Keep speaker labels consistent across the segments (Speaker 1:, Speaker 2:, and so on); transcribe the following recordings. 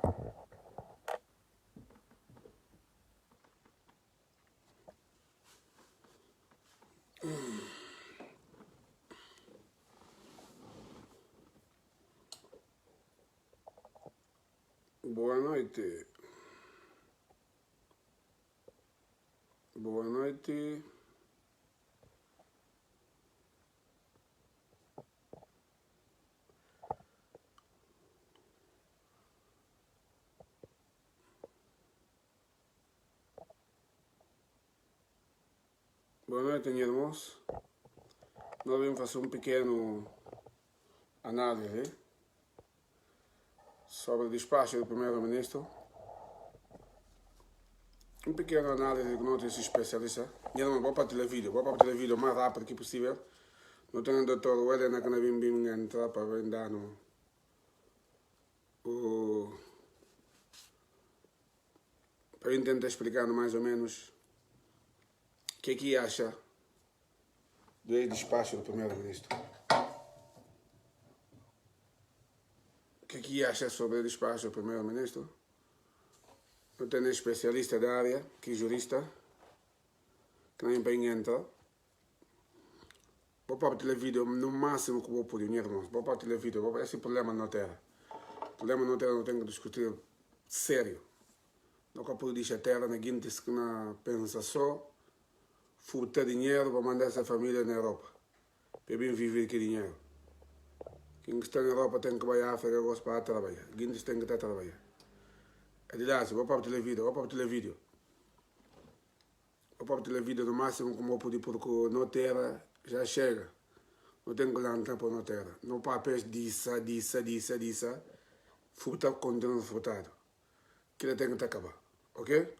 Speaker 1: Boa noite. Boa noite. Boa noite, meus irmãos. Nós vamos fazer um pequeno análise sobre o despacho do primeiro-ministro. Um pequeno análise com nosso especialista. Meus irmãos, vou para o vídeo o mais rápido que possível. Não tenho o doutor Helena que não vim entrar para vir dar para eu tentar explicar mais ou menos o que acha do despacho do primeiro-ministro. O que acha sobre o despacho do primeiro-ministro? Eu tenho um especialista da área, que é jurista, que não bem entra. Vou partilhar vídeo no máximo que vou poder, meus irmãos. Vou partilhar vídeo, esse problema não terra. O problema não terra não tenho que discutir sério. Nunca pude deixar a terra na guinda que não pensa só furtar dinheiro para mandar essa família na Europa. Para bem viver com dinheiro. Quem está na Europa tem que ir à África para trabalhar. Guindas tem que estar a trabalhar. Aliás, vou partilhar vídeo. Vou partilhar vídeo no máximo como eu puder, porque não terra já chega. Não tenho que lançar para não terra. Não papéis disso. Furtar continua furtado. Aquilo tem que acabar. Ok?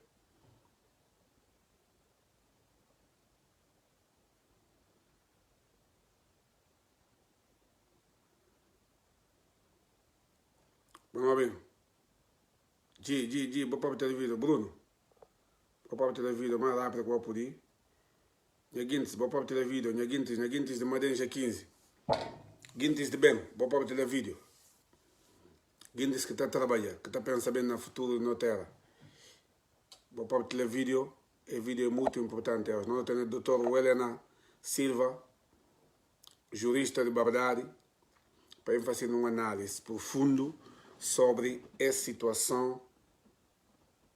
Speaker 1: Vamos bem. Vou partilhar vídeo. Bruno. Vou partilhar vídeo mais rápido que eu puder. Guintes, vou partilhar vídeo. Guintes de Madenja 15. Guintes de bem, vou partilhar vídeo. Guintes que está a trabalhar, que está pensando bem no futuro na terra. Vou partilhar vídeo. E vídeo é muito importante. Nós temos o doutor Helena Silva, jurista de verdade, para fazer uma análise profunda sobre essa situação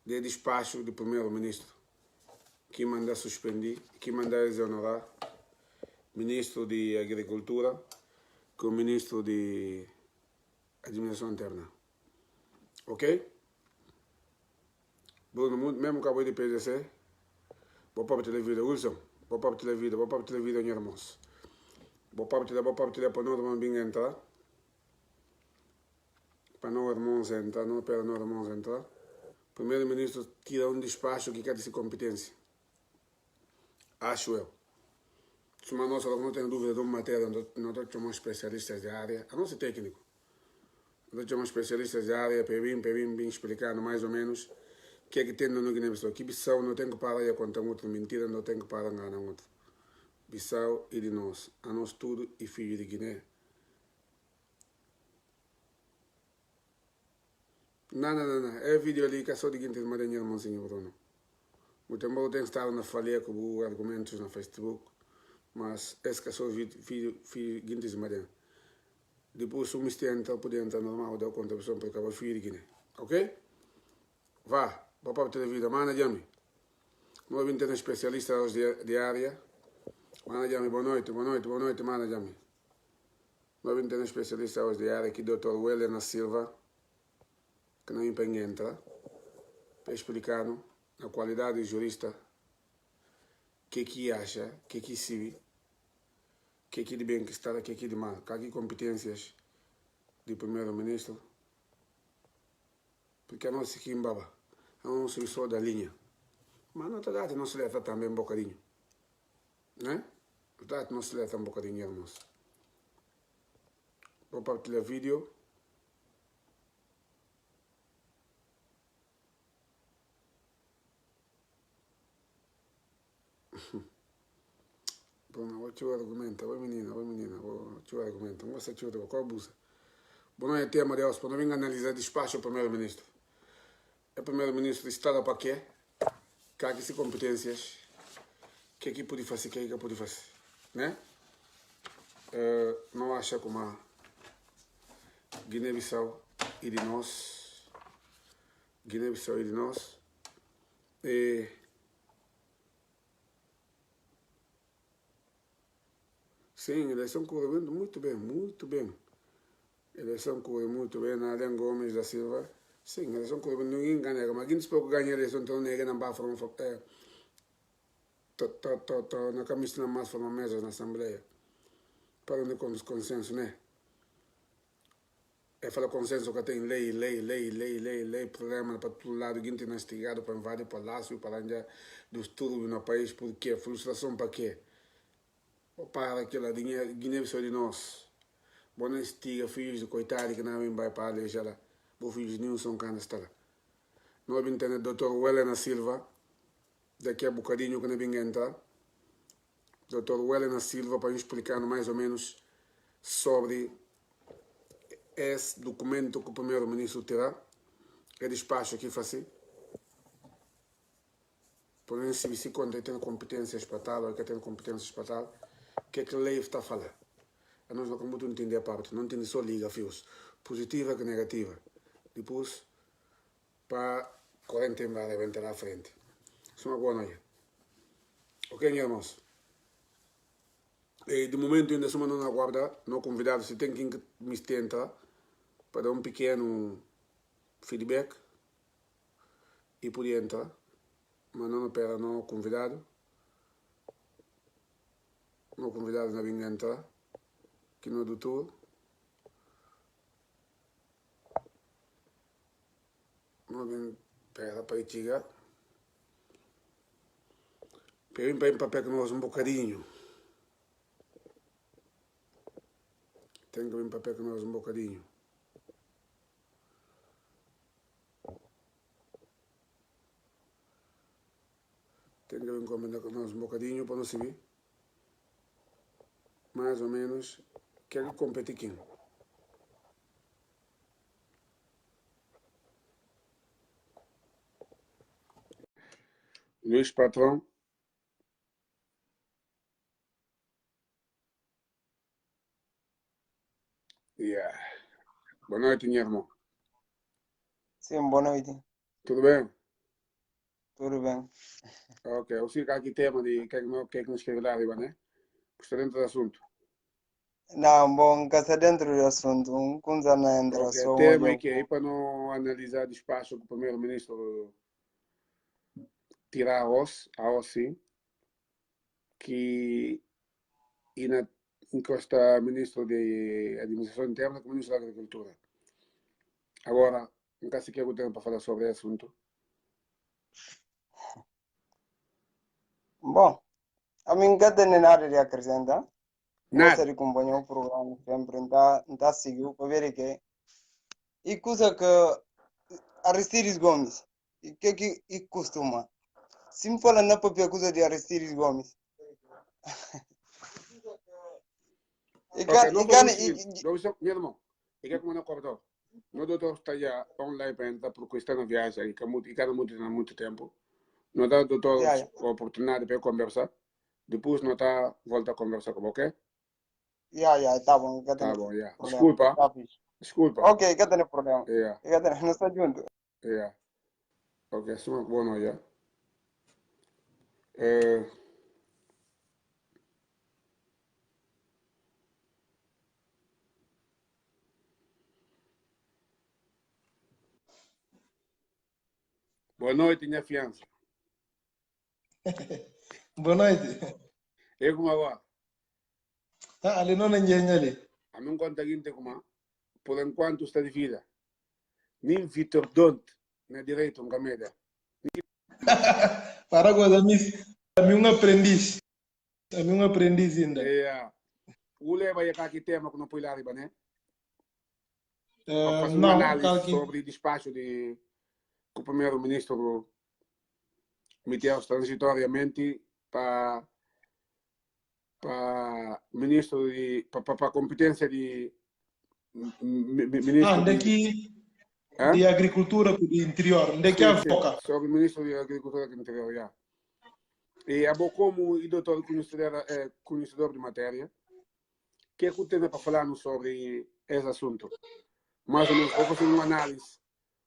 Speaker 1: de despacho do primeiro-ministro, que manda suspender, que manda exonerar o ministro de Agricultura com o ministro de Administração Interna. Ok? Bruno, mesmo que acabou de PDC, vou partilhar vídeo. Wilson, vou partilhar vídeo, meus irmãos. Vou partilhar para nós irmãos entrar. Para nós irmãos entrar, não para nós irmãos entrar. O primeiro-ministro tira um despacho que quer dizer competência. Acho eu. Mas nós não temos dúvida de uma matéria, nós chamamos especialistas de área, a nosso técnico. Nós chamamos especialistas de área para vir explicando mais ou menos o que é que tem no Guiné-Bissau. Que Bissau não tem que parar a contar outra mentira, não tem que parar a enganar outro. Bissau e de nós, a nós tudo e filho de Guiné. Não. É vídeo ali que é só de Guiné, mas tem irmãozinho, Bruno. Muito embora eu tenha estado na falha com argumentos no Facebook, mas esse que é só vídeo Guiné de Madeira. Depois, se o mistério entra, pode entrar normal, dá conta da pessoa para acabar filho de Guiné. Ok? Vá, vou para a televisão. Mana Jami. Nós vamos ter um especialista de área. Mana Jami, boa noite, Mana Jami. Nós vamos ter um especialista hoje de área aqui, Dr. Helena Silva, que não entra, para explicar na qualidade de jurista o que acha, o que se vê, o que de bem que está, o que de mal, que competências do primeiro-ministro, porque a nossa aqui em Baba, é um sucessor da linha, mas não está não se leva também um bocadinho, né? Não se leva um bocadinho, irmãos. Vou partilhar vídeo. Bruno, vou te argumentar, vai menina, vou te argumentar, não gosta de te qual abusa. Bom, é tema de hoje, para não analisar despacho do primeiro-ministro. O primeiro-ministro está para quê? Que se competências, que pode fazer, que pode fazer, né? Não acha como a Guiné-Bissau e de nós, e sim, eleição correndo muito bem. Eleição correu muito bem, Adriano Gomes da Silva. Sim, eleição correu bem, ninguém ganha, mas quem espera ganhar a eleição, então ninguém não vai falar na camisa na mais forma mesa na Assembleia. Para onde com os consensos, né? É falar consenso que tem lei, problema para todo lado, gente investigado para invadir o palácio, para andar distúrbio no país, por quê? Frustração para quê? Para aquela Guiné-Bissau de nós. Bona estiga, filhos de coitado que não vai para a lei já lá. Os filhos de Nilson Cana está lá. Nós vamos ter o Dr. Welena Silva, daqui a bocadinho que não vem entrar. Dr. Welena Silva para explicar mais ou menos sobre esse documento que o primeiro-ministro terá. É despacho que faz. Por exemplo, se quando tem competências para tal, que tem competências para tal, o que é que a lei está a falar? Nós não podemos entender a parte, não entende só liga, fios. Positiva que negativa. Depois, para 40 vai levantar à frente. Isso é uma boa noite. Ok, meus irmãos? E de momento ainda somos na guarda, não convidado, se tem quem me tenta para dar um pequeno feedback e podia entrar, mas não opera, não convidado não vem entrar, que no doutor, não vem para chegar, para vir para papel que nós um bocadinho, tem que vir para papel que nós um bocadinho. Tem que vir combinar com nós um bocadinho para não se ver. Mais ou menos, quer competir quem? Luís Patrão. Yeah. Boa noite, minha irmã.
Speaker 2: Sim, boa noite.
Speaker 1: Tudo bem?
Speaker 2: Tudo bem.
Speaker 1: Ok, eu fico aqui tema de que é que nos escreve lá arriba, né? Está dentro do assunto.
Speaker 2: Não, bom, que está dentro do assunto, um coisa não entra,
Speaker 1: Ok,
Speaker 2: só
Speaker 1: tema
Speaker 2: olha
Speaker 1: é que aí para não analisar despacho que o primeiro-ministro tirar a OS, sim, que encosta ministro de Administração Interna com ministro da Agricultura. Agora, nunca se quer o tempo para falar sobre esse assunto.
Speaker 2: Bom, a mim nunca tem nada de acrescentar.
Speaker 1: Nada.
Speaker 2: Gostaria de acompanhar o programa sempre, não seguiu para ver que e coisa que Aristides Gomes, e que costuma. Se me fala na própria coisa de Aristides Gomes.
Speaker 1: Ok, não faz o seguinte, meu irmão, e que é como não cortou. No doutor está já online para entrar porque está na viagem e cada muito há muito tempo. Não dá doutor
Speaker 2: yeah,
Speaker 1: a oportunidade para conversar. Depois não está volta a conversar com você.
Speaker 2: tá bom, que
Speaker 1: Tá
Speaker 2: tem
Speaker 1: bom, já.
Speaker 2: problema.
Speaker 1: Desculpa.
Speaker 2: Tá fixe.
Speaker 1: Desculpa.
Speaker 2: Ok, que tem problema.
Speaker 1: Yeah,
Speaker 2: Não está junto.
Speaker 1: yeah. Ok, só uma boa noite. Boa noite, minha fiança.
Speaker 3: Boa noite.
Speaker 1: E como vai?
Speaker 3: Ali não é ali.
Speaker 1: A mim conta seguinte como por enquanto está de vida. Nem Vitor Dont na direito um camélia.
Speaker 3: Para agora, a mim um aprendiz. A mim um aprendiz ainda.
Speaker 1: É, o leva aí aqui tema que não põe lá arriba, né? Para fazer uma
Speaker 3: Não,
Speaker 1: análise
Speaker 3: calque.
Speaker 1: sobre o despacho de que o primeiro-ministro meteu transitoriamente para ministro de para competência de ministro
Speaker 3: daqui de agricultura do interior, daqui a boca.
Speaker 1: Sou o ministro de agricultura do interior, já. E é bom como o doutor conhecedor de matéria, que tem para falar sobre esse assunto. Mas eu vou fazer uma análise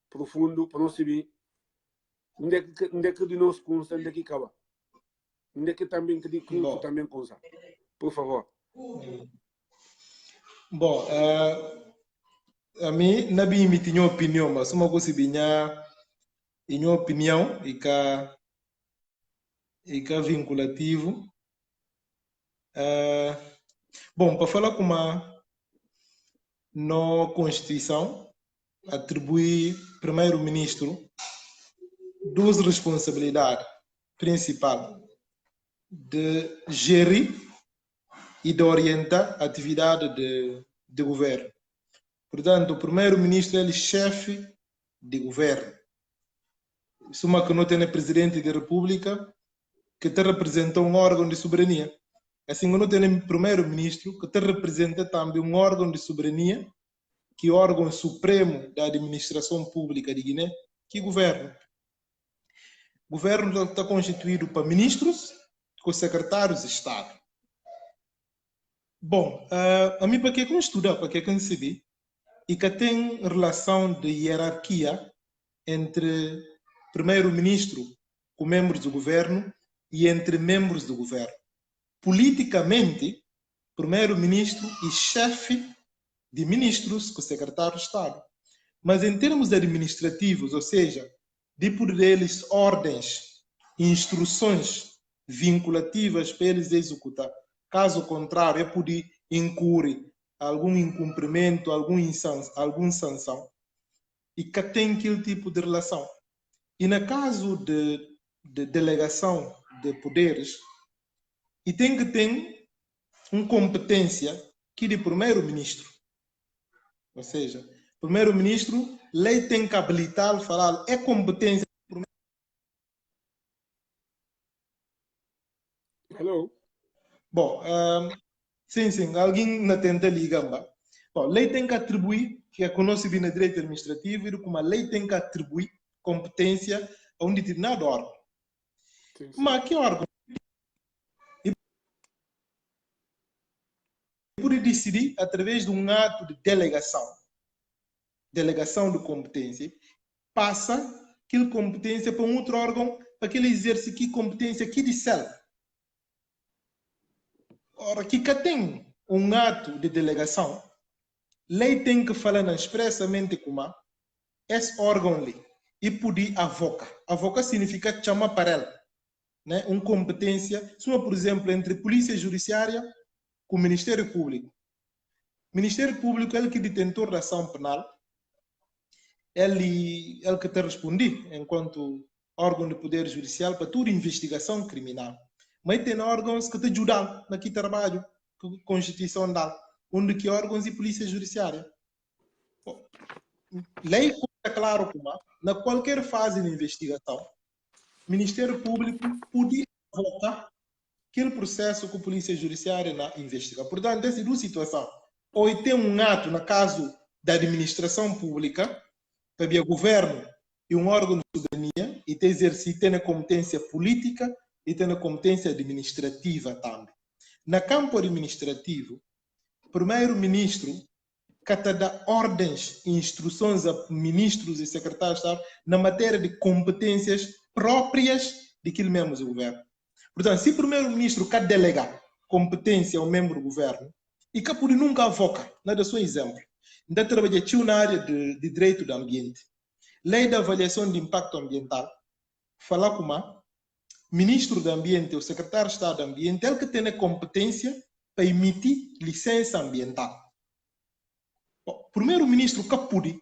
Speaker 1: profundo para nós saber onde é que de nós consta, onde é que acaba. Onde é que também também consta. Por favor.
Speaker 3: Bom, a mim não me tinha opinião, mas uma coisa minha opinião e que vinculativo. Bom, para falar como na Constituição atribui primeiro-ministro duas responsabilidades principais de gerir e de orientar a atividade de governo. Portanto, o primeiro-ministro é o chefe de governo. Suma que não tem presidente da República que te representa um órgão de soberania. Assim, não tem primeiro-ministro que te representa também um órgão de soberania, que é o órgão supremo da administração pública de Guiné, que governa. O governo está constituído por ministros com secretários de Estado. Bom, a mim para que eu estudar, para que eu recebi, e que tem relação de hierarquia entre primeiro-ministro com membros do governo e entre membros do governo. Politicamente, primeiro-ministro e chefe de ministros com secretário de Estado. Mas em termos administrativos, ou seja, de por eles ordens, instruções vinculativas para eles executar. Caso contrário, é poder incurir algum incumprimento, alguma sanção. E que tem aquele tipo de relação. E no caso de delegação de poderes, e tem que ter uma competência que de primeiro-ministro. Ou seja, primeiro-ministro, lei tem que habilitar, falar, é competência.
Speaker 1: Hello?
Speaker 3: Bom, sim, alguém não tenta ligar. Bom, lei tem que atribuir, que é conhecido no direito administrativo, e como a lei tem que atribuir competência a um determinado órgão.
Speaker 1: Sim.
Speaker 3: Mas que órgão? E pode decidir através de um ato de delegação de competência, passa aquela competência para um outro órgão, para que ele exerça que competência aqui de céu. Ora, aqui que tem um ato de delegação, lei tem que falar expressamente como esse órgão ali e poder avocar. Avocar significa chamar para ela, né? Uma competência, por exemplo, entre Polícia Judiciária com o Ministério Público. O Ministério Público é ele que detentor da ação penal, ele que te responde enquanto órgão de poder judicial para toda investigação criminal. Mas tem órgãos que te ajudam naquele trabalho que a Constituição dá, onde que órgãos e Polícia Judiciária. Bom, lei é claro como na qualquer fase de investigação, o Ministério Público pode avocar aquele processo que a Polícia Judiciária investiga. Portanto, essas duas situações. Ou tem um ato, no caso da administração pública, para o governo e um órgão de soberania, e tem exercido a competência política e tem a competência administrativa também. No campo administrativo, o primeiro-ministro que dá ordens e instruções a ministros e secretários de Estado na matéria de competências próprias daquele membro do governo. Portanto, se o primeiro-ministro quer delegar competência ao membro do governo, e que por nunca avoca, nada só exemplo. Ainda trabalhei na área de direito do ambiente. Lei da avaliação de impacto ambiental. Falar como ministro do ambiente, o secretário de Estado do ambiente, é ele que tem a competência para emitir licença ambiental. O primeiro-ministro que pode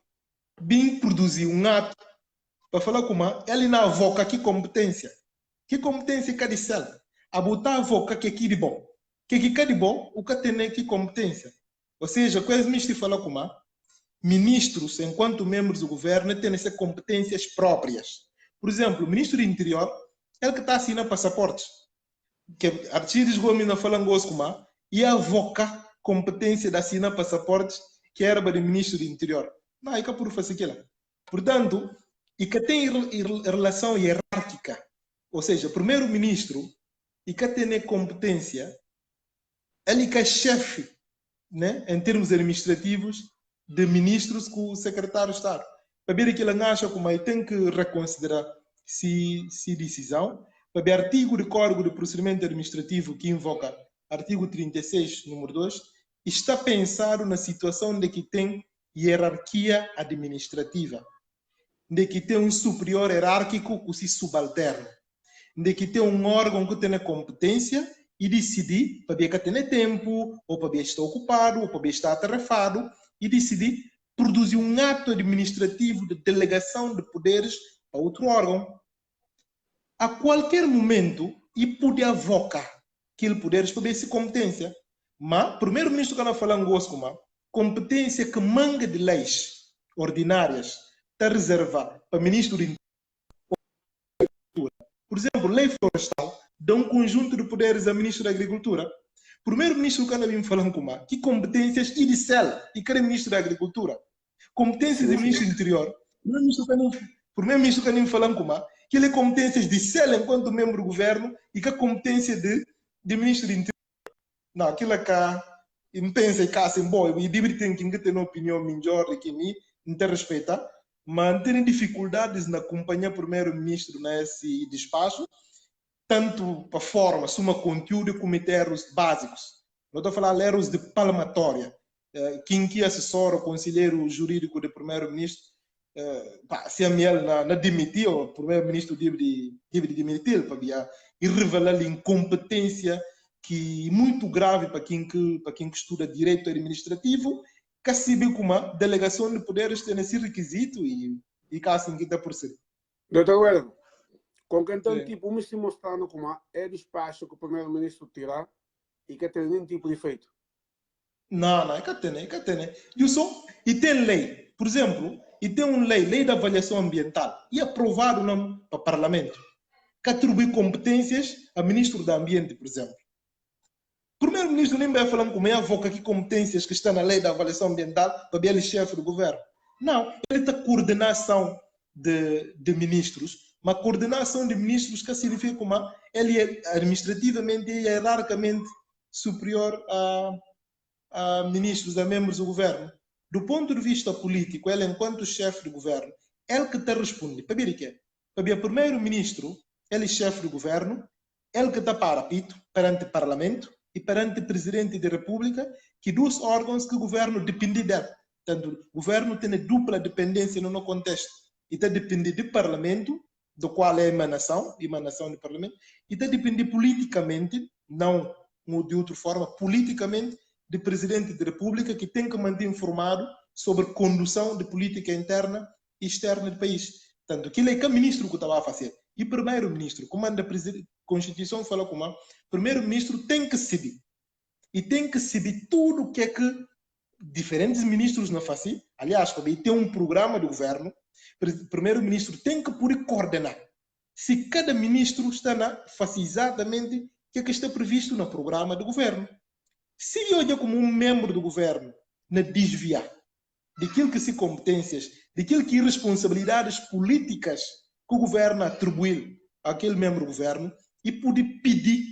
Speaker 3: bem produzir um ato para falar como ele não avoca que competência. Que competência que de céu? A botar avoca que aqui de bom. Que de bom, o que tem que competência. Ou seja, quando me fala como ministros, enquanto membros do governo, têm essas competências próprias. Por exemplo, o ministro do Interior, ele que está assinando passaportes. Que Artides Gomes não fala como e avoca competência de assinar passaportes que era para o ministro do interior. Não, é que por fazer aquilo. Portanto, e que tem relação hierárquica, ou seja, primeiro-ministro, e que tem competência, ele que é chefe, né, em termos administrativos, de ministros com o secretário de Estado. Para ver que ele acha como aí tem que reconsiderar se decisão, para ver artigo de Código de Procedimento Administrativo que invoca artigo 36, número 2, está pensado na situação de que tem hierarquia administrativa, de que tem um superior hierárquico que se subalterna, de que tem um órgão que tem a competência e decidir para ver que tem tempo, ou para ver que está ocupado, ou para ver que está atarefado, e decidir produzir um ato administrativo de delegação de poderes para outro órgão. A qualquer momento, e pode avocar aquele poderes para ver se competência. Mas, primeiro-ministro que nós falamos, competência que manga de leis ordinárias está reservada para ministro de Agricultura. Por exemplo, lei florestal dá um conjunto de poderes a ministro da Agricultura. Primeiro-ministro que nós vimos falando que competências e de CEL e que era ministro da Agricultura. Competências de ministro do Interior. Primeiro-ministro que nós vimos falando que ele competências de CEL enquanto membro do governo e que a competência de ministro do Interior. Não, aquilo é que me pensa e cá sem boa, e deve ter que ter uma opinião melhor e que me respeita, mas tem dificuldades na acompanhar primeiro-ministro nesse despacho, tanto para forma, suma conteúdo como erros básicos. Não estou a falar de erros de palmatória. Quem que assessora o conselheiro jurídico do primeiro-ministro, se a minha não demitir, o primeiro-ministro deve demitir para revelar incompetência que é muito grave para quem que estuda direito administrativo, que se vê como uma delegação de poderes tem esse requisito e que assim que está por ser.
Speaker 1: Doutor Wellington, com que então tipo me se mostrando como é despacho que o primeiro-ministro tirar e que tem nenhum tipo de efeito?
Speaker 3: Não, é que tem. E tem lei, por exemplo, e tem uma lei da avaliação ambiental, e aprovado para o parlamento, que atribui competências a ministro do ambiente, por exemplo. O primeiro-ministro nem vai falando como é avoca que competências que estão na lei da avaliação ambiental para ver ele chefe do governo. Não, ele está coordenação de ministros, mas coordenação de ministros que significa como ele é administrativamente e hierarquicamente superior a ministros, a membros do governo. Do ponto de vista político, ele enquanto chefe do governo, ele que está respondendo. Para ver o quê? Para ver o primeiro-ministro, ele é chefe do governo, ele que está para pito perante o parlamento e perante o presidente da república, que dos órgãos que o governo depende dele. Portanto, o governo tem dupla dependência no contexto. E está depender do parlamento, do qual é a emanação do parlamento, e está depender politicamente, não de outra forma, politicamente, do presidente da república, que tem que manter informado sobre a condução de política interna e externa do país. Portanto, aquilo é que o ministro que estava a fazer. E o primeiro-ministro, como a Constituição fala como o primeiro-ministro tem que decidir. E tem que decidir tudo o que é que diferentes ministros não fazem. Aliás, tem um programa do governo, o primeiro-ministro tem que poder coordenar. Se cada ministro está a fazer exatamente o que é que está previsto no programa do governo. Se olha como um membro do governo na desviar daquilo que se competências, daquilo que responsabilidades políticas que o governo atribui àquele membro do governo e pode pedir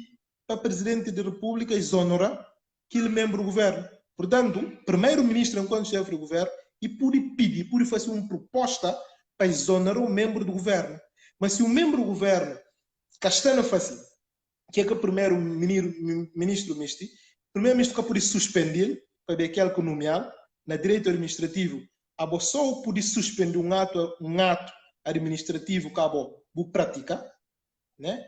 Speaker 3: para o presidente da república exonerar aquele membro do governo. Portanto, primeiro-ministro enquanto chefe do governo e pode pedir, pode fazer uma proposta para exonerar o membro do governo. Mas se o membro do governo que está a fazer, que é que o primeiro-ministro mexe, o primeiro-ministro que pode suspender para ver aquele que nomeado na direito administrativo, só pode suspender um ato administrativo que a prática, né?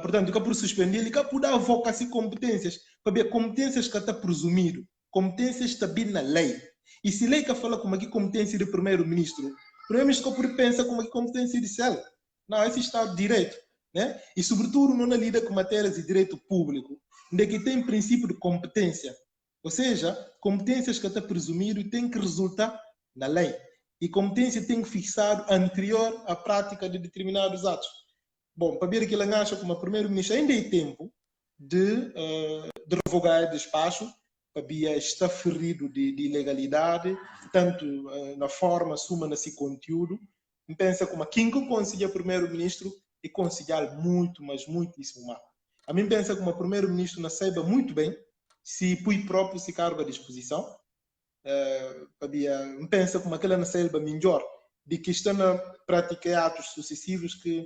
Speaker 3: Portanto, que por suspender, ele pode avocar-se competências, para ver competências que está presumido, competências está bem na lei. E se a lei que fala como aqui competência do primeiro-ministro, o primeiro-ministro que pode pensar como aqui competência de CEL. Não, esse Estado de Direito, né? E sobretudo não lida com matérias de direito público, onde que tem princípio de competência. Ou seja, competências que está presumido e tem que resultar na lei. E competência tem que fixar anterior à prática de determinados atos. Bom, para ver que ele acha como primeiro-ministro ainda tem tempo de revogar o despacho Pabia está ferido de ilegalidade, tanto na forma, suma nesse conteúdo. Pensa como quem que consiga primeiro-ministro e consiga muito, mas muitíssimo mal. A mim pensa como o primeiro-ministro não saiba muito bem se põe próprio se cargo à disposição. Pensa como aquela não saiba melhor de que está na prática atos sucessivos que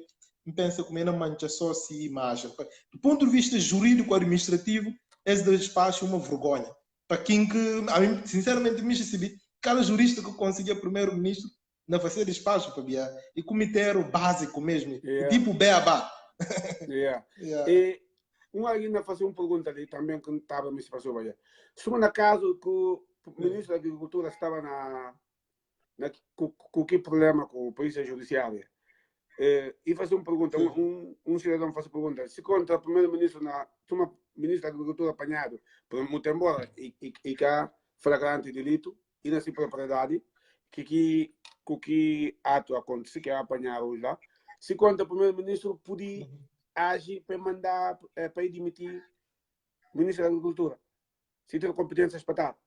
Speaker 3: pensa como não mancha só se imagem. Do ponto de vista jurídico administrativo, esse despacho é uma vergonha. Para quem que, a mim, sinceramente, me percebi, cada jurista que conseguia primeiro-ministro não fazia despacho, e comitê básico mesmo, tipo beabá.
Speaker 1: E ainda fazer uma pergunta ali também que estava me passou aí. Se no caso que o ministro da Agricultura estava com que problema com a polícia judiciária, e fazer uma pergunta, um cidadão faz a pergunta, se contra o primeiro-ministro uma ministro da Agricultura apanhado por muito embora e cá flagrante delito e na sua propriedade que ato acontece que é apanhar hoje lá, se contra o primeiro-ministro podia agir para mandar para ir demitir o ministro da Agricultura, se tem competências para tal.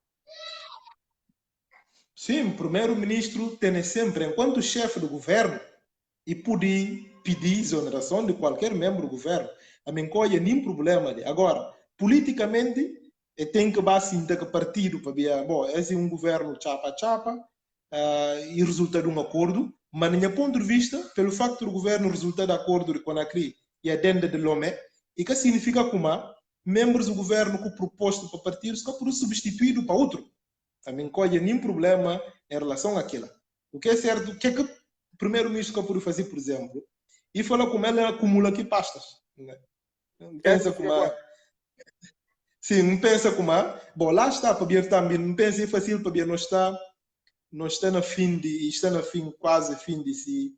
Speaker 3: Sim, o primeiro-ministro tem sempre, enquanto chefe do governo, e poder pedir exoneração de qualquer membro do governo. A mim não há nenhum problema. Agora, politicamente, tem que baixar que partido para ver, bom, esse é um governo chapa-chapa e resulta de um acordo, mas, do meu ponto de vista, pelo facto do governo resultar de acordo de Conakry e a denda de Lomé, e que significa que membros do governo que proposto para partidos que foram substituídos para outro. A mim não há nenhum problema em relação àquilo. O que é certo, o que é que o primeiro-ministro que pode fazer, por exemplo, e fala como ela acumula aqui pastas. Né? Pensa como sim, não pensa como bom, lá está para ver também, não pensa é fácil para ver não está na fim quase fim desse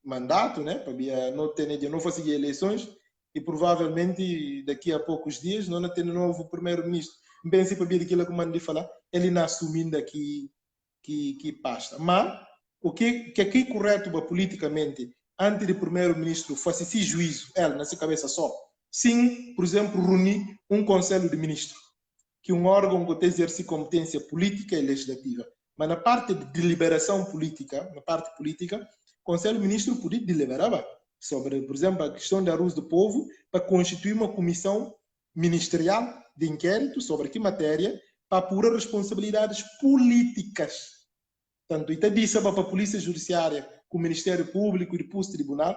Speaker 3: mandato, né? Para ver não fazer eleições e provavelmente daqui a poucos dias não tem novo primeiro-ministro. Pensa para ver aquilo que o mando falar, ele não assumindo aqui que pasta. Mas o que é correto politicamente, antes de primeiro-ministro fazer esse juízo, ela na sua cabeça só, sim, por exemplo, reunir um conselho de ministros, que é um órgão que tem exerce competência política e legislativa. Mas na parte de deliberação política, o conselho de ministros podia deliberar sobre, por exemplo, a questão da arroz do povo, para constituir uma comissão ministerial de inquérito sobre que matéria, para apurar responsabilidades políticas. Tanto e disse para a Polícia Judiciária, com o Ministério Público e depois o Tribunal,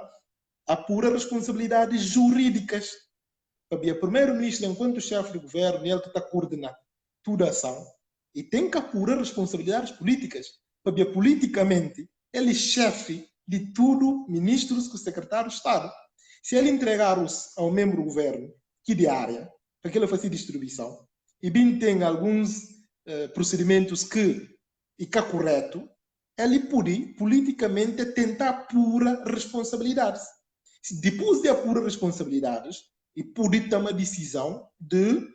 Speaker 3: apura responsabilidades jurídicas. Para o primeiro-ministro, enquanto chefe do governo, ele que está coordenando toda a ação, e tem que apurar responsabilidades políticas. Para politicamente, ele é chefe de tudo, ministros e secretário de Estado. Se ele entregar ao membro do governo, que de área, para que ele faça distribuição, e bem tem alguns procedimentos que é correto, ele pode politicamente tentar apurar responsabilidades. Depois de apurar responsabilidades, e pode tomar a decisão de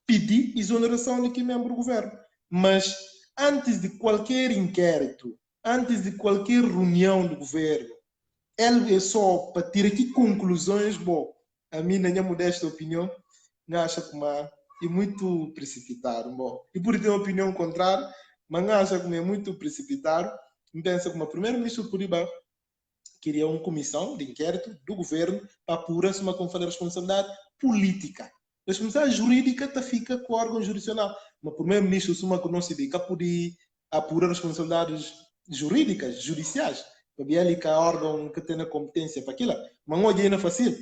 Speaker 3: pedir exoneração de quem é membro do governo. Mas antes de qualquer inquérito, antes de qualquer reunião do governo, ele é só para tirar aqui conclusões. Bom, a mim, na minha modesta opinião, não acho que é muito precipitado. Bom, e por ter uma opinião contrária, mas acha que é muito precipitado. Pensa que o primeiro-ministro Puriba queria uma comissão de inquérito do governo para apurar se uma responsabilidade política. A responsabilidade jurídica fica com o órgão jurisdicional. Mas o primeiro-ministro suma que não se dedica a poder apurar responsabilidades jurídicas, judiciais. Porque ele que é órgão que tem a competência para aquilo. Mas não é fácil.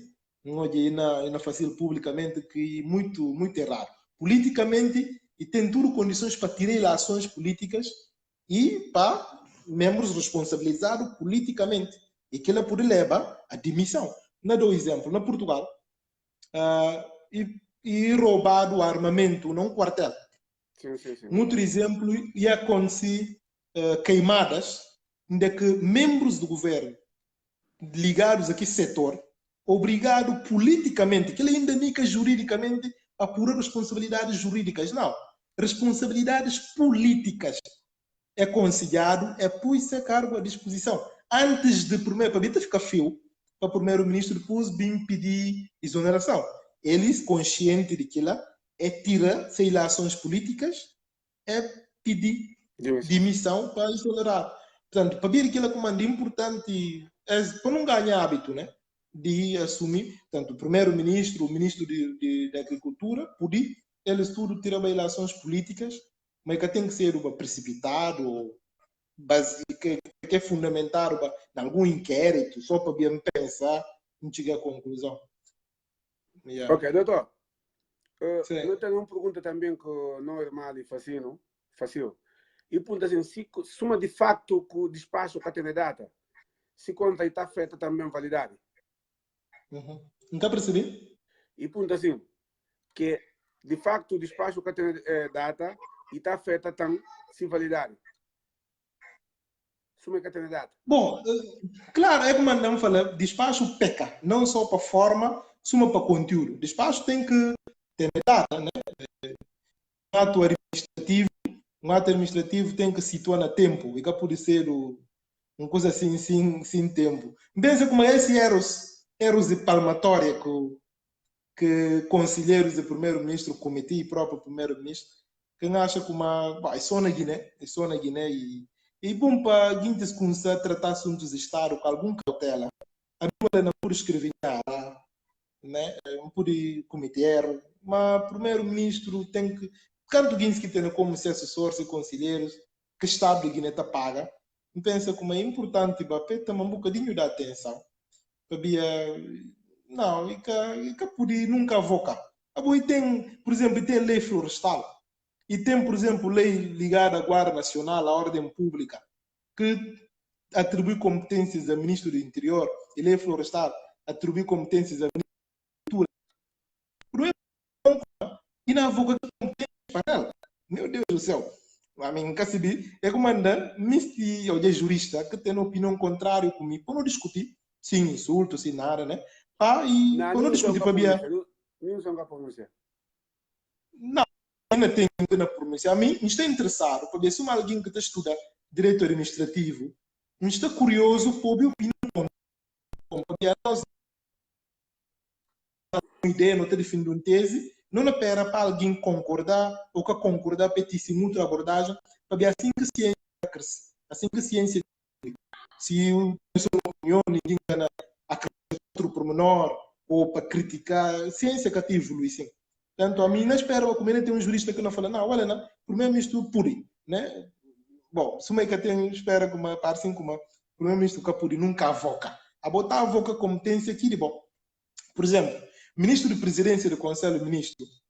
Speaker 3: Não é fácil publicamente, que é muito, muito errado. Politicamente, e tem tudo condições para tirar ações políticas e para membros responsabilizados politicamente. E que ele pode levar a demissão. Não dou exemplo. Na Portugal, e roubado o armamento num quartel.
Speaker 1: Sim.
Speaker 3: Outro exemplo, ia acontecer queimadas, onde que membros do governo ligados a esse setor, obrigado politicamente, que ele ainda indica juridicamente, a apurar responsabilidades jurídicas. Não. Responsabilidades políticas é aconselhado, é pôr-se a cargo à disposição. Antes de primeiro, para ficar fio, para o primeiro-ministro depois vir pedir exoneração. Eles, conscientes de que é tirar as eleições políticas, é pedir demissão para exonerar. Portanto, para ver aquilo como é importante, é para não ganhar hábito, né? De assumir, portanto, o primeiro-ministro, o ministro da Agricultura, poder eles tudo tirar eleições políticas, mas que tem que ser precipitado, ou que é fundamental em algum inquérito, só para bem pensar, não chegar à conclusão.
Speaker 1: Yeah. Ok, doutor. Eu tenho uma pergunta também que não é normal e fácil. E pergunta assim, se suma de facto que o despacho que tem data, se conta e está feita também validade.
Speaker 3: Nunca percebi?
Speaker 1: E pergunta assim, que de facto o despacho que tem data e está feita também sem validade. Suma que tem data.
Speaker 3: Bom, claro, é como andamos falando, despacho peca, não só para forma, suma para conteúdo. Despacho tem que ter data, né? Um ato administrativo tem que situar no tempo, e que pode ser uma coisa assim, sem tempo. Pensa como esse erros de palmatória que conselheiros do primeiro-ministro, comitê e próprio primeiro-ministro, que acha como é só na Guiné, e bom para a gente começar a tratar assuntos de Estado com alguma cautela. A minha não pode escrever nada, né? Não pode cometer erro, mas o primeiro-ministro tem que, tanto gente que tem como ser assessores e conselheiros, que o Estado de Guiné está paga, pensa como é importante para ter um bocadinho de atenção. Não, e que pode nunca avocar. Tem, por exemplo, tem lei florestal. E tem, por exemplo, lei ligada à Guarda Nacional, à ordem pública, que atribui competências ao Ministro do Interior, e lei florestal atribui competências à Agricultura. E na avoca competências para ela. Meu Deus do céu. A mim, é como anda, misti, ou é jurista, que tem uma opinião contrária comigo, para não discutir, sem insulto, sem nada, né? E para não discutir, para não, ainda tem na pronúncia. A mim, me está interessado, para ver se alguém que está estudando direito administrativo, me está curioso para ouvir opinião. Porque a nossa ideia não está definindo uma tese, não é para alguém concordar, ou que concordar petíssimo outra abordagem, para ver assim que a ciência cresce, assim que a ciência se eu sou uma opinião, ninguém vai acreditar outro pormenor, ou para criticar, a ciência que até evolui, sim. Portanto, a mim não espero, como ainda tem um jurista que não fala, não, olha, não, primeiro-ministro puri, né? Bom, se uma que tem, espera que uma parte assim como primeiro-ministro que puri nunca avoca. A botar a avoca competência aqui de bom. Por exemplo, ministro de presidência do Conselho de Ministros,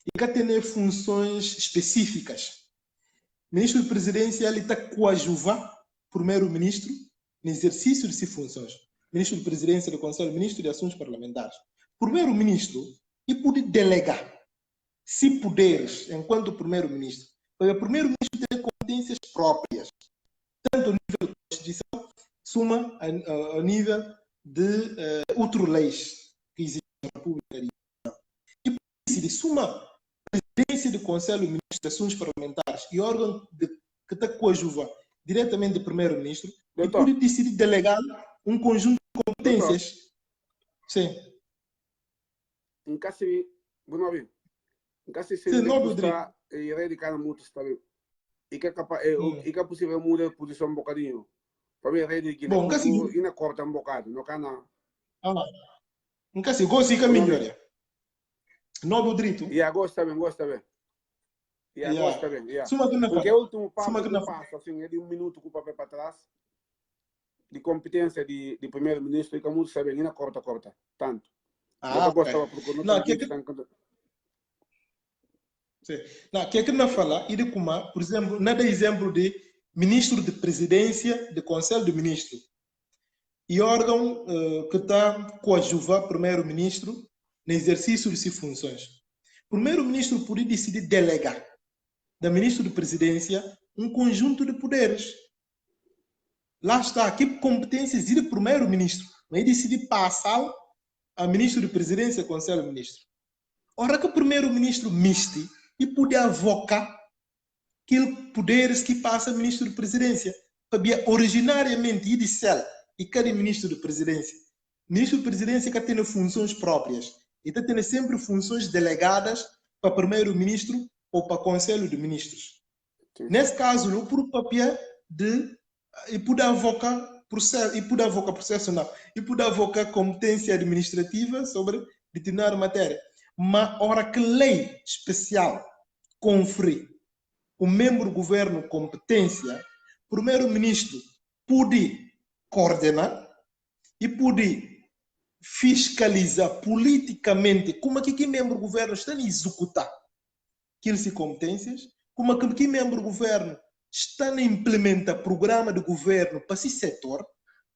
Speaker 3: e que tem funções específicas. Ministro de presidência, ele está coadjuvar primeiro-ministro no exercício de suas funções. Ministro de presidência do Conselho de Ministros de Assuntos Parlamentares. Primeiro-ministro, e pode delegar, se poderes, enquanto primeiro-ministro. Porque o primeiro-ministro tem competências próprias, tanto ao nível da Constituição, suma ao nível de outras leis que existem na República. E por isso, suma a presidência do Conselho de Ministros de Assuntos Parlamentares e órgão que está coadjuva diretamente do primeiro-ministro, e pode decidir delegar um conjunto de competências. Doutor. Sim.
Speaker 1: Em caso de se está erradicar muito também, e que é possível mudar a posição um bocadinho para ver erradicar. Bom, e na corta um bocado, não cana.
Speaker 3: Em caso de gosto fica melhor. Não do direito.
Speaker 1: E gosta bem. E gosta bem. Porque o último passo, assim, é de 1 minuto com o papel para trás, de competência de primeiro-ministro, e que muito sabem, e na corta, tanto.
Speaker 3: Não, que não fala, e de como, por exemplo, nada exemplo de ministro de presidência do Conselho de Ministros e órgão que está coadjuvar primeiro-ministro no exercício de suas funções. Primeiro-ministro pode decidir delegar da ministro de presidência um conjunto de poderes. Lá está, que competências de primeiro-ministro, mas decidir passar a ministro de presidência e Conselho de Ministros. Ora que o primeiro-ministro miste e pode avocar aqueles poderes que passa o ministro de presidência. Sabia originariamente e disse e cada ministro de presidência. O ministro de presidência que tem funções próprias e está tendo sempre funções delegadas para primeiro-ministro ou para conselho de ministros.
Speaker 1: Sim.
Speaker 3: Nesse caso, o por papel de e pode avocar processo não, e pode avocar competência administrativa sobre determinada matéria. Mas hora que lei especial confere o membro do governo competência, o primeiro-ministro pode coordenar e pode fiscalizar politicamente como é que membro do governo está a executar aquelas competências, como é que membro do governo está a implementar programa de governo para esse setor.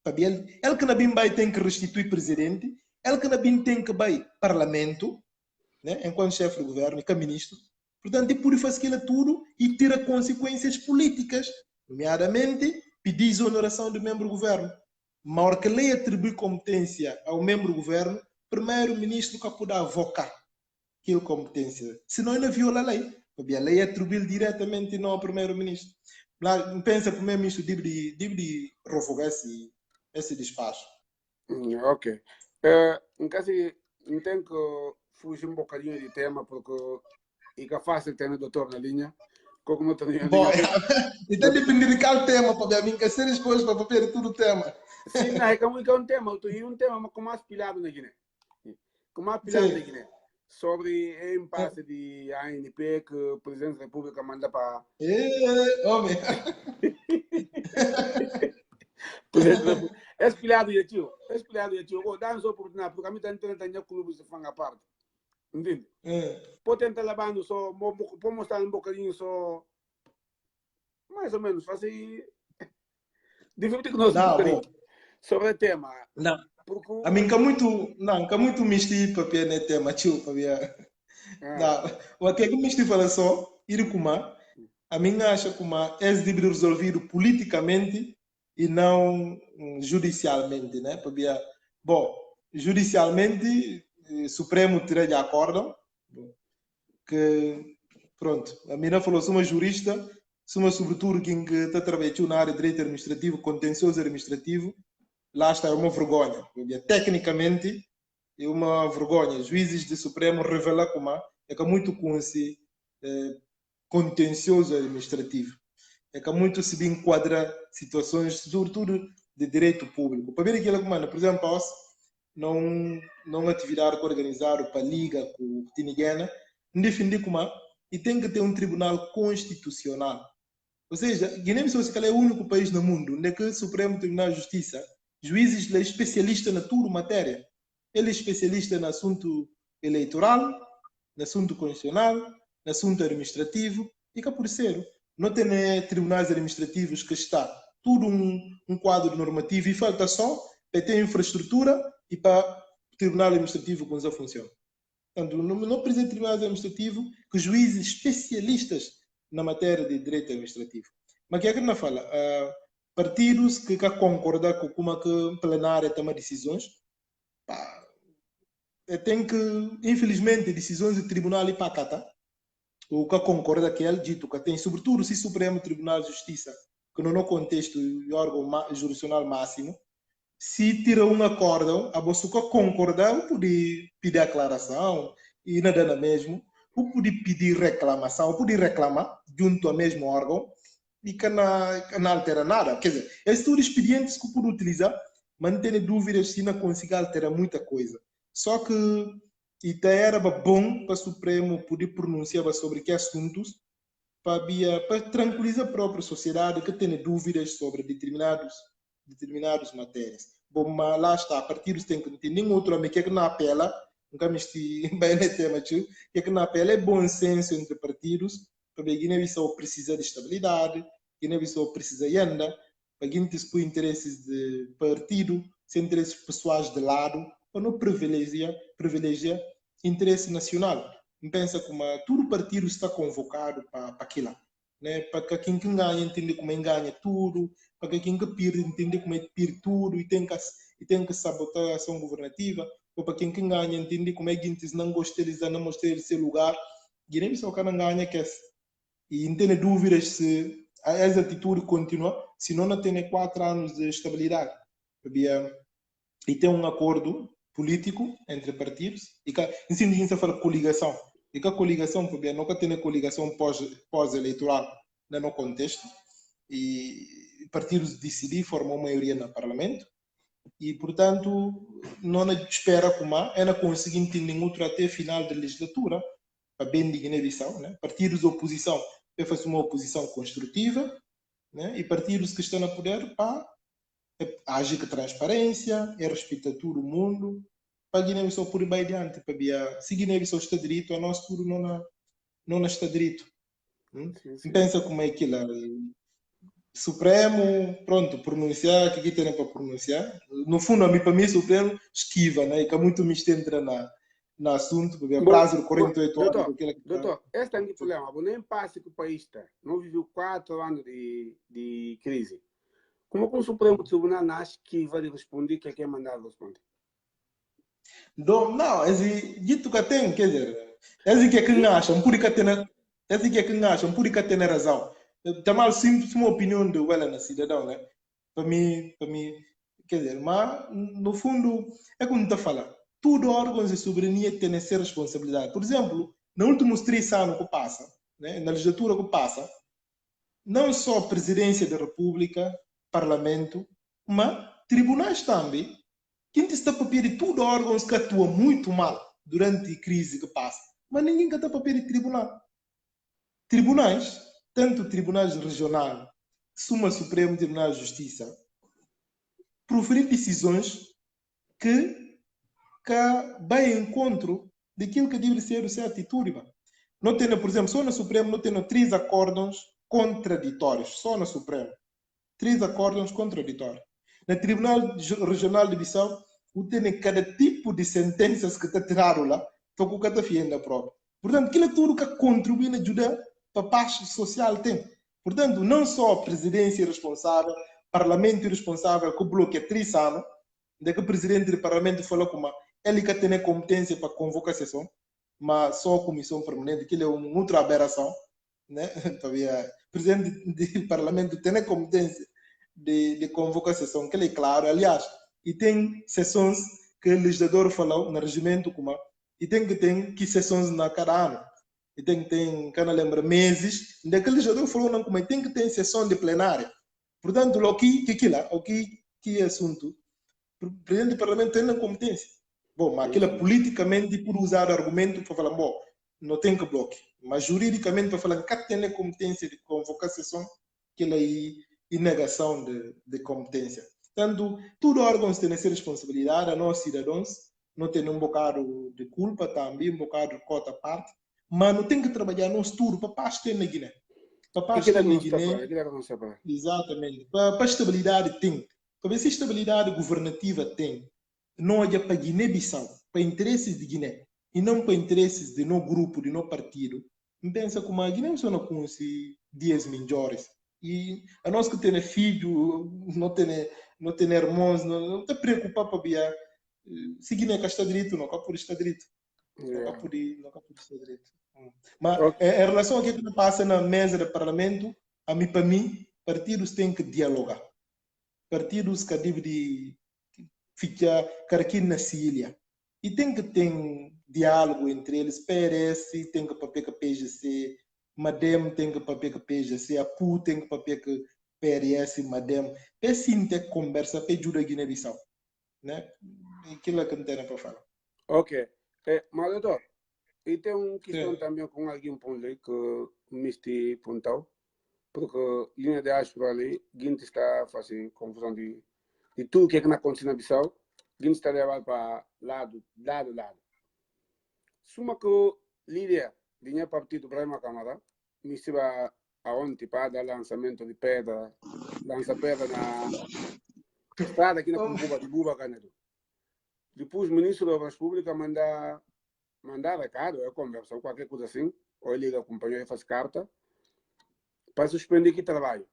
Speaker 3: Ele que não vai tem que restituir presidente, ele que não tem que vai parlamento, né, enquanto chefe do governo e que ministro. Portanto, ele pode fazer aquilo tudo e ter consequências políticas, nomeadamente pedir exoneração do membro do governo. Mas hora que a lei atribui competência ao membro do governo, primeiro-ministro que pode avocar aquela competência. Senão ele viola a lei. Porque a lei atribui diretamente e não ao primeiro-ministro. Pensa que o primeiro-ministro deve de revogar esse despacho.
Speaker 1: Ok. Em caso, não tenho que fugir um bocadinho de tema, porque é fácil ter o doutor na linha. Como não tenho
Speaker 3: Bom, então depende de qual tema, para mim, que ser exposto para papel todo o tema.
Speaker 1: Sim, não, é um tema, um tema com mais pilhado na Guiné. Com mais pilhado na Guiné. Sobre o impasse de ANP que o presidente da República manda para.
Speaker 3: Homem!
Speaker 1: É pilhado de tio. Vou dar uma oportunidade, porque a mim tem que clube se fanga a parte. Entende? Pode tentar levar só, pode mostrar um bocadinho só. Mais ou menos, fazer. Diferente que nós sobre o tema.
Speaker 3: Não. Porque... A mim que muito misti papel no tema, tio, papel. Não, o que é que misti fala só, ir com a mim acha que é de resolvido politicamente e não judicialmente, né? Papel. Bom, judicialmente, o Supremo terá de acordo que, pronto, a mim não falou, sou uma jurista, sou uma sobretudo quem está trabalhando na área de direito administrativo, contencioso administrativo. Lá está, é uma vergonha. Tecnicamente, é uma vergonha. Juízes do Supremo revelam como é que muito com esse contencioso administrativo. É que muito se enquadra situações, sobretudo de direito público. Para ver aquilo como, por exemplo, não atividade organizada para a Liga com o Tiniguena, defender como e tem que ter um tribunal constitucional. Ou seja, Guiné-Bissau é o único país no mundo onde o Supremo Tribunal de Justiça juízes é especialista na tudo matéria. Ele é especialista no assunto eleitoral, no assunto constitucional, no assunto administrativo, e que por ser, não tem tribunais administrativos que está tudo um quadro normativo e falta só para ter infraestrutura e para o tribunal administrativo como já funciona. Portanto, não precisa de tribunais administrativos que juízes especialistas na matéria de direito administrativo. Mas o que é que não fala? Partidos que concordam com como que plenária toma decisões, tem que, infelizmente, decisões do tribunal e pacata, o que concorda que ele dito que tem, sobretudo se o Supremo Tribunal de Justiça, que no contexto do órgão jurisdicional máximo, se tira um acordo, a bolsa que concordar, pode pedir aclaração e nada na mesmo, ou pode pedir reclamação, ou pode reclamar junto ao mesmo órgão, e que não altera nada. Quer dizer, esses são expedientes que pode utilizar, mas não tem dúvidas se não consegue alterar muita coisa. Só que era bom para o Supremo poder pronunciar sobre que assuntos para tranquilizar a própria sociedade que tem dúvidas sobre determinadas matérias. Bom, mas lá está, partidos têm que entender outro amigo que não apela, nunca me estive bem no tema, que não apela é bom senso entre partidos. Porque Guiné-Bissau precisa de estabilidade, Guiné-Bissau precisa de ainda, para Guiné-Bissau interesses de partido, sem interesses pessoais de lado, para não privilegiar interesse nacional. Pensa como todo partido está convocado para aquilo, né? Para quem ganha entender como ganha tudo, para quem perde entender como perde tudo e tem que sabotar a ação governativa, ou para quem ganha entender como Guiné-Bissau não gosta de não mostrar esse lugar, Guiné-Bissau não ganha que e não tem dúvidas se essa atitude continua, se não tem 4 anos de estabilidade. E tem um acordo político entre partidos, e em cima fala coligação. E que a coligação, porque nunca tem coligação pós-eleitoral no contexto, e partidos decidir formar uma maioria no parlamento, e portanto não espera como é na conseguinte nenhum outro até final da legislatura para bem de Guiné-Bissau, né? Partidos de oposição para fazer uma oposição construtiva, né? E partidos que estão no poder para agir com transparência, respeitar todo o mundo, para Guiné-Bissau por ir bem adiante, para se Guiné-Bissau está direito, a nós tudo não está direito.
Speaker 1: Sim.
Speaker 3: Pensa como é aquilo. Supremo, pronto, pronunciar, o que aqui tem para pronunciar. No fundo, para mim, Supremo esquiva, né? E que muito me entra no assunto, porque a prazo de 48 horas.
Speaker 1: Doutor, este é o problema. O nem passe que o país está. Não viveu 4 anos de crise. Como que o Supremo Tribunal nasce que vai responder que é quem mandar responder?
Speaker 3: Não, esse dito que tem, quer dizer, esse que é que acham, por que tem razão. Também simples uma opinião de ela na cidadão, né? Para mim, quer dizer, mas no fundo é como está falando. Tudo órgãos de soberania tem essa responsabilidade. Por exemplo, nos últimos 3 anos que passa, né, na legislatura que passa, não só a presidência da República, parlamento, mas tribunais também, quem está para pedir tudo órgãos que atuam muito mal durante a crise que passa, mas ninguém está para pedir tribunal. Tribunais, tanto tribunais regionais, Suma Supremo Tribunal de Justiça, proferir decisões que vai em encontro daquilo que deve ser o seu atitude. Não tem, por exemplo, só no Supremo não tem 3 acordos contraditórios, só no Supremo. 3 acordos contraditórios. No Tribunal Regional de Bissau, tem cada tipo de sentenças que está tirado lá, para o que está fazendo a prova. Portanto, aquilo é tudo que contribui na ajuda para a paz social tem. Portanto, não só a presidência responsável, parlamento responsável, que bloqueia 3 anos, de que o presidente do parlamento falou como ele que tem competência para convocar a sessão, mas só a comissão permanente, que é uma outra aberração, né? O presidente do parlamento tem competência de convocar a sessão, que é claro, aliás, e tem sessões que o legislador falou no regimento, como e tem que sessões na cada ano, e tem que não lembra meses, daquele legislador falou não como tem que ter sessão de plenária. Portanto, o que é assunto, o presidente do parlamento tem competência. Bom, mas aquilo politicamente por usar argumento para falar, bom, não tem que bloquear, mas juridicamente para falar que tem a competência de convocar a sessão, que é negação de competência. Portanto, tudo órgãos têm essa responsabilidade, a nós cidadãos não tem um bocado de culpa também, um bocado de cota à parte, mas não tem que trabalhar nós tudo para paz ter na Guiné. Para paz ter na Guiné, exatamente. Para estabilidade tem. Para ver se estabilidade governativa tem. Não é para Guiné-Bissau, para interesses de Guiné, e não para interesses de no grupo, de no partido. Pensa como a Guiné-Bissau não conhece 10 melhores. E a nós que tem filho, não tem irmãos, não está preocupado para ver se Guiné está direito, não está por estar direito. Não está por estar direito. Mas em relação ao que passa na mesa do parlamento, para mim, partidos têm que dialogar. Partidos que devem ficar aqui na ilha. E tem que ter diálogo entre eles. PRS tem que papel que PGC, MADEM tem que papel que PGC, a PU tem que papel que PRS, MADEM. É sim ter conversa para ajudar a Guiné-Bissau. Né? Aquilo é que não tem para falar.
Speaker 1: Ok. Mas, doutor, e tem uma questão também com alguém que me pontou, porque a linha de áspera ali, Guiné está fazendo confusão de tudo que não acontece na Bissau, Guiné está levando para lado. Suma que o líder do partido Brahma Camara, me estava aonde para dar lançamento de pedra, lança pedra na estrada aqui na Cuba, de Buba Canedo. Depois o ministro da República mandar recado, conversa, qualquer coisa assim, ou ele liga a companhia e faz carta, para suspender que trabalho.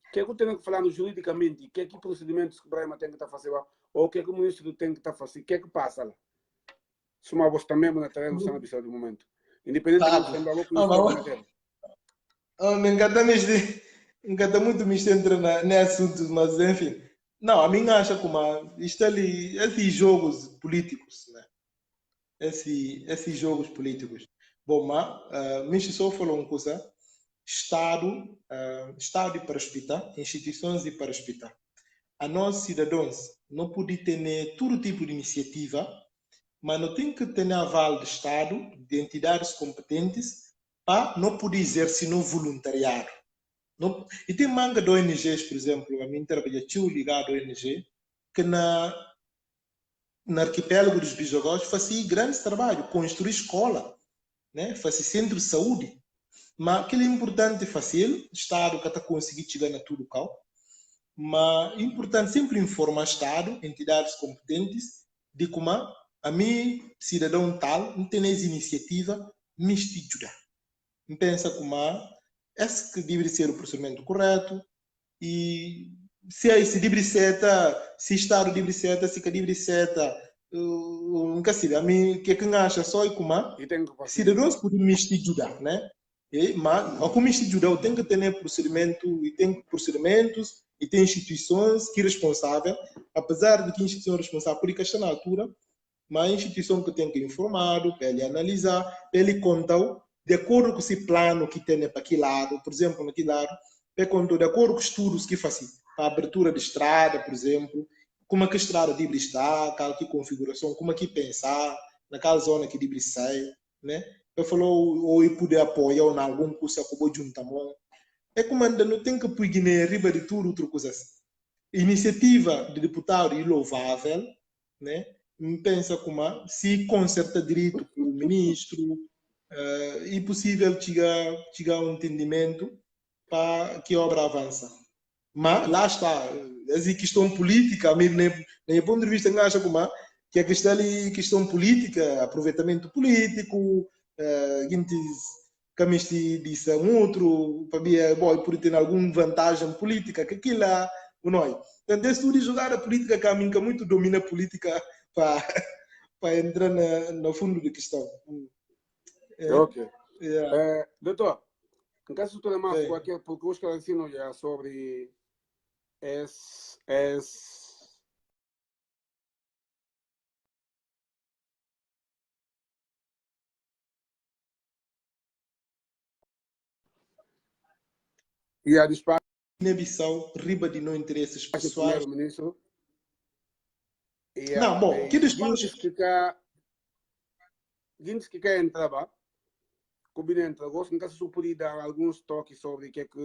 Speaker 1: O que é que eu tenho que falar juridicamente? O que é que procedimentos que o Brahma tem que estar fazendo? Ou o que é que o ministro tem que estar fazendo? O que é que passa lá? Suma você também na terreno está na Bissau do momento. Independentemente de que
Speaker 3: me encanta muito me entrar nesse assunto, mas enfim. Não, a mim acha como isto ali, esses jogos políticos, né? Esses jogos políticos. Bom, mas só falou uma coisa, Estado de paraspetar, instituições de paraspetar. A nós, cidadãos, não podemos ter todo tipo de iniciativa, mas não tem que ter aval do Estado, de entidades competentes, para não poder exercer no voluntariado. Não, e tem manga de ONGs, por exemplo, a minha trabalho ligado à ONG, que no arquipélago dos Bijogós fazia grande trabalho, construir escola, né? Fazia centro de saúde. Mas aquilo é importante fazer, o Estado que está conseguindo chegar na tudo cal, mas é importante sempre informar o Estado, entidades competentes, de como a mim, cidadão tal, não tem essa iniciativa, me ajudar. Eu penso como esse que deveria ser o procedimento correto e se deveria ser, se o Estado deveria ser, se que deveria ser, nunca sei, a mim, o que acha só é como cidadãos podem me ajudar, né? Mas, como instituição, tem que ter procedimento, e tem procedimentos, e tem instituições que responsável, apesar de que a instituição responsável por está na altura, mas a instituição que tem que informar, para ele analisar, para ele contar, de acordo com esse plano que tem para aquele lado, por exemplo, naquele lado, para contar, de acordo com os estudos que fazem, para a abertura de estrada, por exemplo, como é que a estrada deve estar, qual que configuração, como é que pensar, naquela zona que deve sair, né? Eu falou ou eu puder apoiar ou em algum curso que vou juntar mão. É como ainda não tem que pôr Guiné riba de tudo outra coisa assim. Iniciativa de deputado é louvável, né? Pensa como se conserta direito com o ministro, é possível chegar a um entendimento para que a obra avance. Mas lá está, essa questão política, mesmo nem ponto de vista que acha como que a questão política, aproveitamento político, caminhos de ser um outro, para mim, por ter alguma vantagem política, que aquilo lá, não. Então, esse tudo de jogar a política, caminho que muito domina a política para entrar no fundo da questão.
Speaker 1: Ok. Doutor, em caso de mais qualquer, porque eu esclarecendo já sobre e a despacho
Speaker 3: Guiné-Bissau, riba de não interesses pessoais.
Speaker 1: Primeiro-Ministro.
Speaker 3: Não, bom, que despacho
Speaker 1: que quer entrar, combina entre gosto, em caso de dar alguns toques sobre o que é que